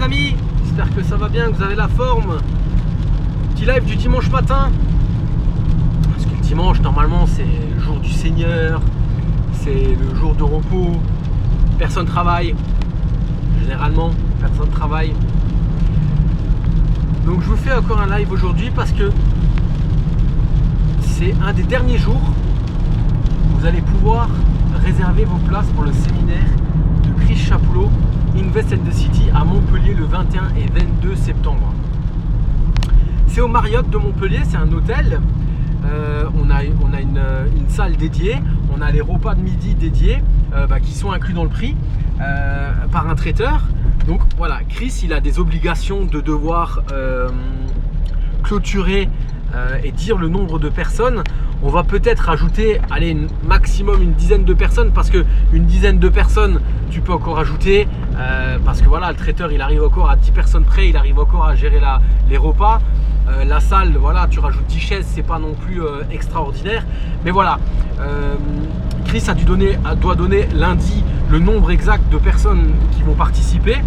amis, j'espère que ça va bien, que vous avez la forme. Petit live du dimanche matin. Parce que le dimanche, normalement, c'est le jour du Seigneur. C'est le jour de repos. Personne travaille. Généralement, personne travaille. Donc je vous fais encore un live aujourd'hui parce que c'est un des derniers jours où vous allez pouvoir réserver vos places pour le séminaire de Chris Chapoulo, Invest in the City à Montpellier le 21 et 22 septembre. C'est au Marriott de Montpellier, c'est un hôtel. On a une salle dédiée, on a les repas de midi dédiés qui sont inclus dans le prix par un traiteur. Donc voilà, Chris il a des obligations de devoir clôturer et dire le nombre de personnes. On va peut-être rajouter, allez, maximum une dizaine de personnes, parce que une dizaine de personnes tu peux encore ajouter parce que voilà, le traiteur il arrive encore à 10 personnes près, il arrive encore à gérer les repas. La salle, voilà, tu rajoutes 10 chaises, c'est pas non plus extraordinaire, mais voilà, Chris doit donner lundi le nombre exact de personnes qui vont participer.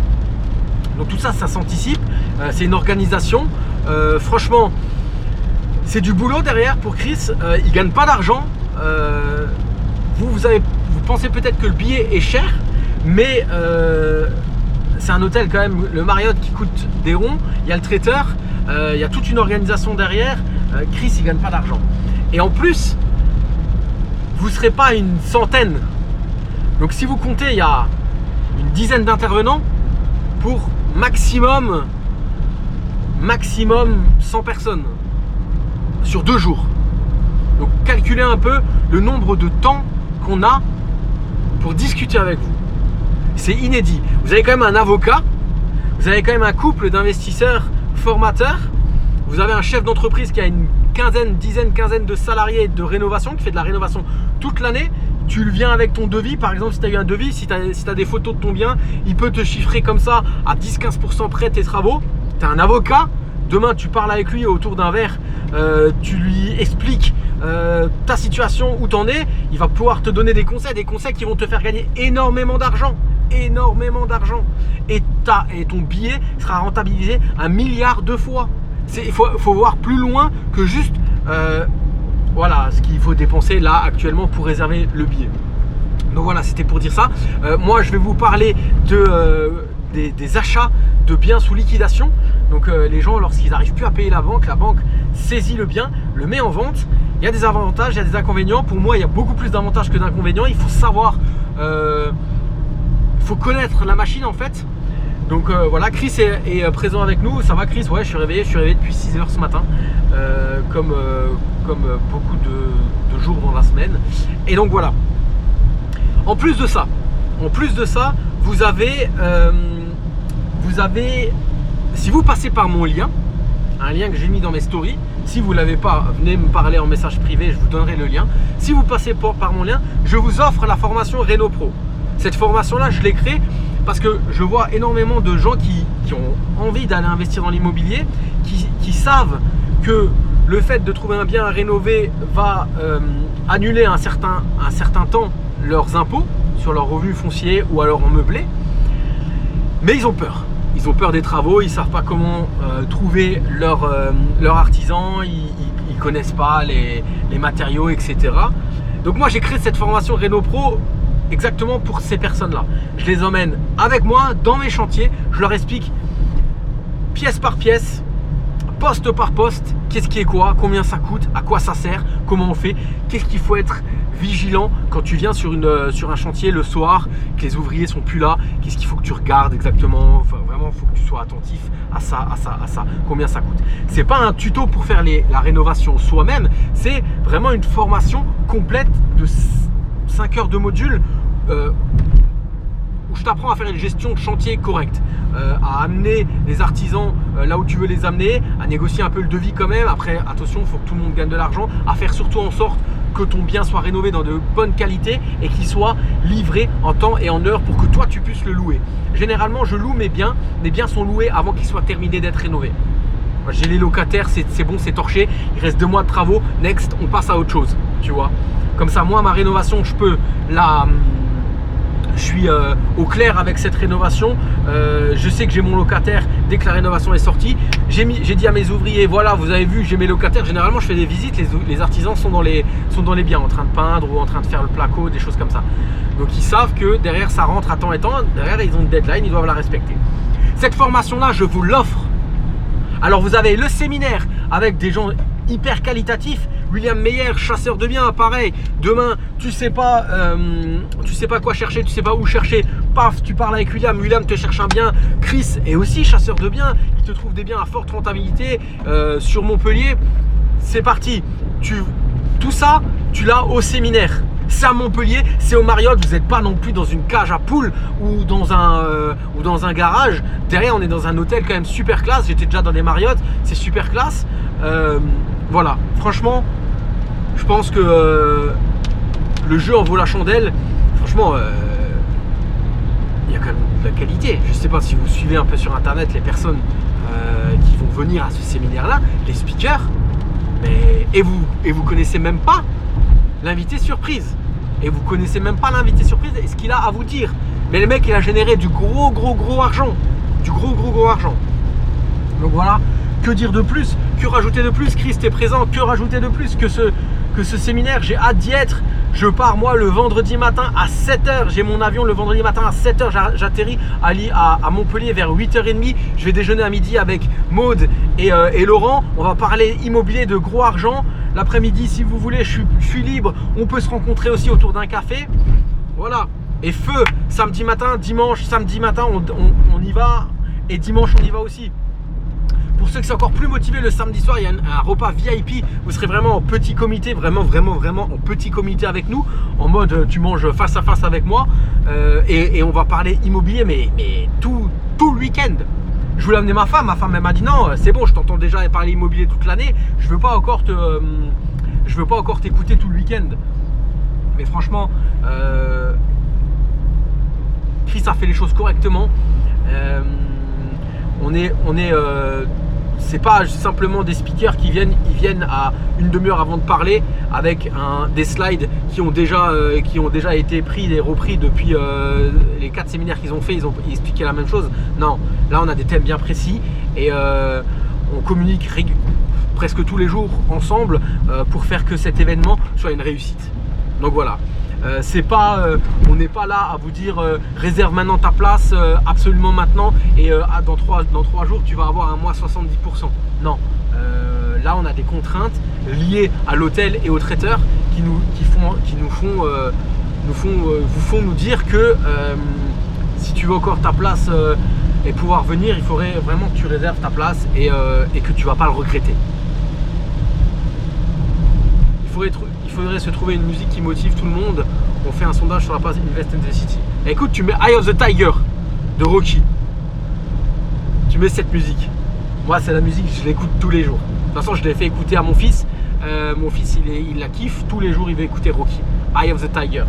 Donc tout ça, ça s'anticipe, c'est une organisation. Franchement, c'est du boulot derrière pour Chris. Il gagne pas d'argent. Vous pensez peut-être que le billet est cher, mais c'est un hôtel quand même, le Marriott, qui coûte des ronds. Il y a le traiteur, il y a toute une organisation derrière. Chris il gagne pas d'argent, et en plus vous ne serez pas une centaine. Donc si vous comptez, il y a une dizaine d'intervenants pour maximum 100 personnes sur 2 jours. Donc calculez un peu le nombre de temps qu'on a pour discuter avec vous. C'est inédit. Vous avez quand même un avocat, vous avez quand même un couple d'investisseurs formateurs, vous avez un chef d'entreprise qui a une quinzaine de salariés de rénovation, qui fait de la rénovation toute l'année. Tu le viens avec ton devis, par exemple, si tu as eu un devis, si tu as des photos de ton bien, il peut te chiffrer comme ça à 10-15% près tes travaux. Tu as un avocat, demain tu parles avec lui autour d'un verre, tu lui expliques ta situation, où tu en es, il va pouvoir te donner des conseils qui vont te faire gagner énormément d'argent. Et ton billet sera rentabilisé 1 milliard de fois. Il faut voir plus loin que juste voilà ce qu'il faut dépenser là actuellement pour réserver le billet. Donc voilà, c'était pour dire ça. Moi je vais vous parler des achats de biens sous liquidation. Donc les gens, lorsqu'ils n'arrivent plus à payer la banque saisit le bien, le met en vente. Il y a des avantages, il y a des inconvénients. Pour moi il y a beaucoup plus d'avantages que d'inconvénients. Il faut savoir, il faut connaître la machine en fait. Donc voilà, Chris est présent avec nous. Ça va Chris? Ouais, je suis réveillé depuis 6 h ce matin, comme beaucoup de jours dans la semaine. Et donc voilà, en plus de ça, vous avez, si vous passez par mon lien, un lien que j'ai mis dans mes stories, si vous ne l'avez pas, venez me parler en message privé, je vous donnerai le lien. Si vous passez par mon lien, je vous offre la formation Reno Pro. Cette formation-là, je l'ai créée parce que je vois énormément de gens qui ont envie d'aller investir dans l'immobilier, qui savent que le fait de trouver un bien à rénover va annuler un certain temps leurs impôts sur leurs revenus fonciers ou alors en meublé. Mais ils ont peur. Ils ont peur des travaux, ils ne savent pas comment trouver leur artisan, ils ne connaissent pas les matériaux, etc. Donc moi j'ai créé cette formation Reno Pro exactement pour ces personnes-là. Je les emmène avec moi dans mes chantiers, je leur explique pièce par pièce, poste par poste, qu'est-ce qui est quoi, combien ça coûte, à quoi ça sert, comment on fait, qu'est-ce qu'il faut être vigilant quand tu viens sur un chantier le soir, que les ouvriers sont plus là, qu'est-ce qu'il faut que tu regardes exactement, enfin, vraiment il faut que tu sois attentif à ça, combien ça coûte. C'est pas un tuto pour faire la rénovation soi-même, c'est vraiment une formation complète de 5 heures de module où je t'apprends à faire une gestion de chantier correcte, à amener les artisans là où tu veux les amener, à négocier un peu le devis quand même. Après, attention, il faut que tout le monde gagne de l'argent, à faire surtout en sorte que ton bien soit rénové dans de bonnes qualités et qu'il soit livré en temps et en heure pour que toi tu puisses le louer. Généralement, je loue mes biens sont loués avant qu'ils soient terminés d'être rénovés. J'ai les locataires, c'est bon, c'est torché, il reste 2 mois de travaux, next, on passe à autre chose, tu vois. Comme ça, moi, ma rénovation, je peux je suis au clair avec cette rénovation. Je sais que j'ai mon locataire dès que la rénovation est sortie. J'ai dit à mes ouvriers, voilà, vous avez vu, j'ai mes locataires. Généralement, je fais des visites. Les artisans sont dans les biens, en train de peindre ou en train de faire le placo, des choses comme ça. Donc, ils savent que derrière, ça rentre à temps et temps. Derrière, ils ont une deadline, ils doivent la respecter. Cette formation-là, je vous l'offre. Alors, vous avez le séminaire avec des gens hyper qualitatifs. William Meyer, chasseur de biens, pareil. Demain, tu sais pas quoi chercher, tu sais pas où chercher. Paf, tu parles avec William. William te cherche un bien. Chris est aussi chasseur de biens. Il te trouve des biens à forte rentabilité sur Montpellier. C'est parti. Tout ça, tu l'as au séminaire. C'est à Montpellier, c'est au Marriott. Vous n'êtes pas non plus dans une cage à poules ou dans un garage. Derrière, on est dans un hôtel quand même super classe. J'étais déjà dans des Marriott, c'est super classe. Voilà, franchement, je pense que le jeu en vaut la chandelle. Franchement, il y a quand même de la qualité. Je ne sais pas si vous suivez un peu sur internet les personnes qui vont venir à ce séminaire-là, les speakers, et vous connaissez même pas l'invité surprise. Et vous connaissez même pas l'invité surprise et ce qu'il a à vous dire. Mais le mec, il a généré du gros argent. Du gros argent. Donc voilà, que dire de plus? Que rajouter de plus? Chris, t'es présent, que rajouter de plus que ce séminaire? J'ai hâte d'y être. Je pars moi le vendredi matin à 7h. J'ai mon avion le vendredi matin à 7h. J'atterris à Montpellier vers 8h30. Je vais déjeuner à midi avec Maude et Laurent. On va parler immobilier de gros argent. L'après-midi, si vous voulez, je suis libre. On peut se rencontrer aussi autour d'un café. Voilà. Et feu, samedi matin, dimanche, samedi matin, on y va. Et dimanche, on y va aussi. Pour ceux qui sont encore plus motivés, le samedi soir, il y a un repas VIP. Vous serez vraiment en petit comité, vraiment en petit comité avec nous. En mode, tu manges face à face avec moi. Et on va parler immobilier, mais tout le week-end. Je voulais amener ma femme. Ma femme, elle m'a dit non, c'est bon, je t'entends déjà parler immobilier toute l'année. Je veux pas encore t'écouter tout le week-end. Mais franchement, Chris a fait les choses correctement. C'est pas simplement des speakers ils viennent à une demi-heure avant de parler avec des slides qui ont déjà été pris et repris depuis les 4 séminaires qu'ils ont fait. Ils expliquaient la même chose. Non, là on a des thèmes bien précis et on communique presque tous les jours ensemble pour faire que cet événement soit une réussite. Donc voilà. On n'est pas là à vous dire réserve maintenant ta place absolument maintenant et dans 3 jours tu vas avoir un mois 70%. Non, là on a des contraintes liées à l'hôtel et au traiteur qui vous font nous dire que si tu veux encore ta place et pouvoir venir, il faudrait vraiment que tu réserves ta place et que tu vas pas le regretter. Il faudrait se trouver une musique qui motive tout le monde. On fait un sondage sur la page Invest in the City. Et écoute, tu mets Eye of the Tiger de Rocky. Tu mets cette musique. Moi, c'est la musique, je l'écoute tous les jours. De toute façon, je l'ai fait écouter à mon fils. Mon fils, il la kiffe. Tous les jours, il va écouter Rocky. Eye of the Tiger.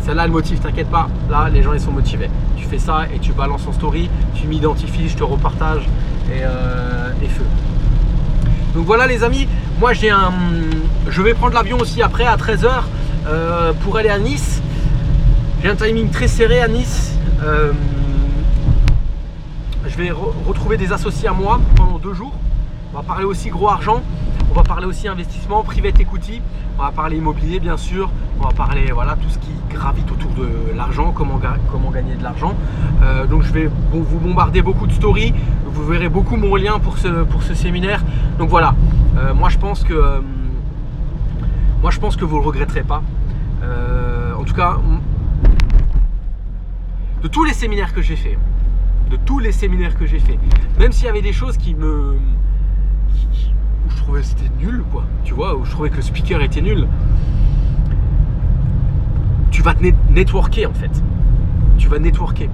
Celle-là, elle motive, t'inquiète pas. Là, les gens, ils sont motivés. Tu fais ça et tu balances en story. Tu m'identifies, je te repartage. Et feu. Donc voilà les amis, moi je vais prendre l'avion aussi après à 13h pour aller à Nice. J'ai un timing très serré à Nice. Je vais retrouver des associés à moi pendant 2 jours. On va parler aussi gros argent, on va parler aussi investissement, private equity, on va parler immobilier bien sûr, on va parler voilà tout ce qui gravite autour de l'argent, comment gagner de l'argent. Donc je vais vous bombarder beaucoup de stories, vous verrez beaucoup mon lien pour ce séminaire. Donc voilà, moi je pense que vous ne le regretterez pas. En tout cas, de tous les séminaires que j'ai fait, même s'il y avait des choses où je trouvais que c'était nul, quoi, tu vois, où je trouvais que le speaker était nul, tu vas te networker en fait. Tu vas networker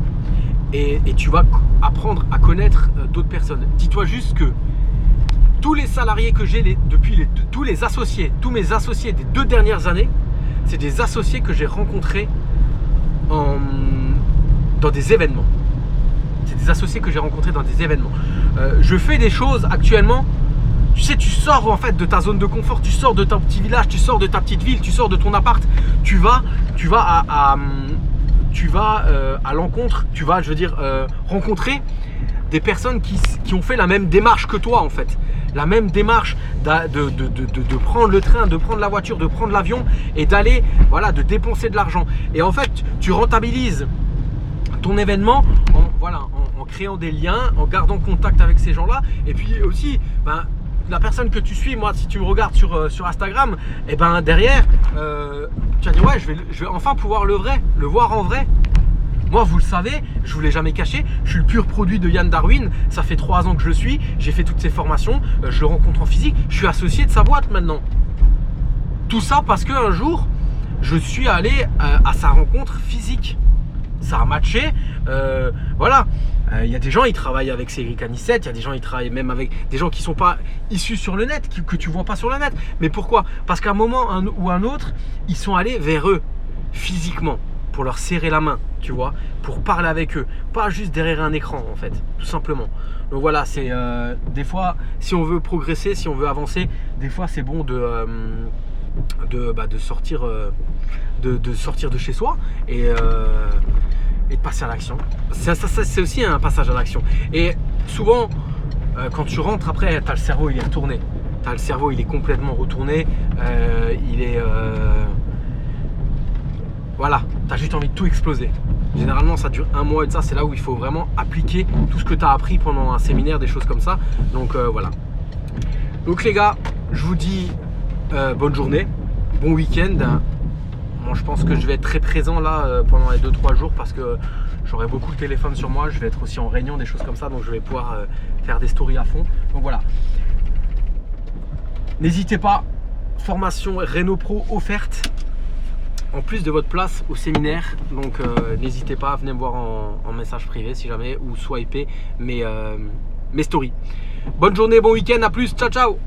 et tu vas apprendre à connaître d'autres personnes. Dis-toi juste que tous les salariés que j'ai tous mes associés des 2 dernières années, c'est des associés que j'ai rencontrés dans des événements. C'est des associés que j'ai rencontrés dans des événements. Je fais des choses actuellement. Tu sais, tu sors en fait de ta zone de confort, tu sors de ton petit village, tu sors de ta petite ville, tu sors de ton appart, tu vas tu vas à l'encontre, tu vas, je veux dire, rencontrer des personnes qui ont fait la même démarche que toi en fait. La même démarche de prendre le train, de prendre la voiture, de prendre l'avion et d'aller, voilà, de dépenser de l'argent. Et en fait, tu rentabilises ton événement en créant des liens, en gardant contact avec ces gens-là. Et puis aussi, la personne que tu suis, moi, si tu me regardes sur Instagram, et ben derrière, tu vas dire ouais, je vais enfin pouvoir le voir en vrai. Moi, vous le savez, je ne vous l'ai jamais caché, je suis le pur produit de Yann Darwin. Ça fait 3 ans que je le suis, j'ai fait toutes ses formations, je le rencontre en physique, je suis associé de sa boîte maintenant. Tout ça parce qu'un jour, je suis allé à sa rencontre physique. Ça a matché, voilà. Il y a des gens, ils travaillent avec Cédric Anissette, il y a des gens, ils travaillent même avec des gens qui ne sont pas issus sur le net, que tu ne vois pas sur le net. Mais pourquoi? Parce qu'à un moment ou un autre, ils sont allés vers eux, physiquement, pour leur serrer la main, tu vois, pour parler avec eux, pas juste derrière un écran en fait, tout simplement. Donc voilà, c'est des fois, si on veut progresser, si on veut avancer, des fois c'est bon de sortir de chez soi et de passer à l'action. Ça c'est aussi un passage à l'action. Et souvent, quand tu rentres après, tu as le cerveau, il est retourné. Tu as le cerveau, il est complètement retourné. Voilà, tu as juste envie de tout exploser. Généralement, ça dure 1 mois et ça, c'est là où il faut vraiment appliquer tout ce que tu as appris pendant un séminaire, des choses comme ça. Donc voilà. Donc les gars, je vous dis bonne journée, bon week-end. Moi, je pense que je vais être très présent là pendant les 2-3 jours parce que j'aurai beaucoup le téléphone sur moi. Je vais être aussi en réunion, des choses comme ça. Donc je vais pouvoir faire des stories à fond. Donc voilà. N'hésitez pas, formation Renault Pro offerte. En plus de votre place au séminaire, donc n'hésitez pas, venez me voir en message privé si jamais, ou swiper mes stories. Bonne journée, bon week-end, à plus, ciao ciao.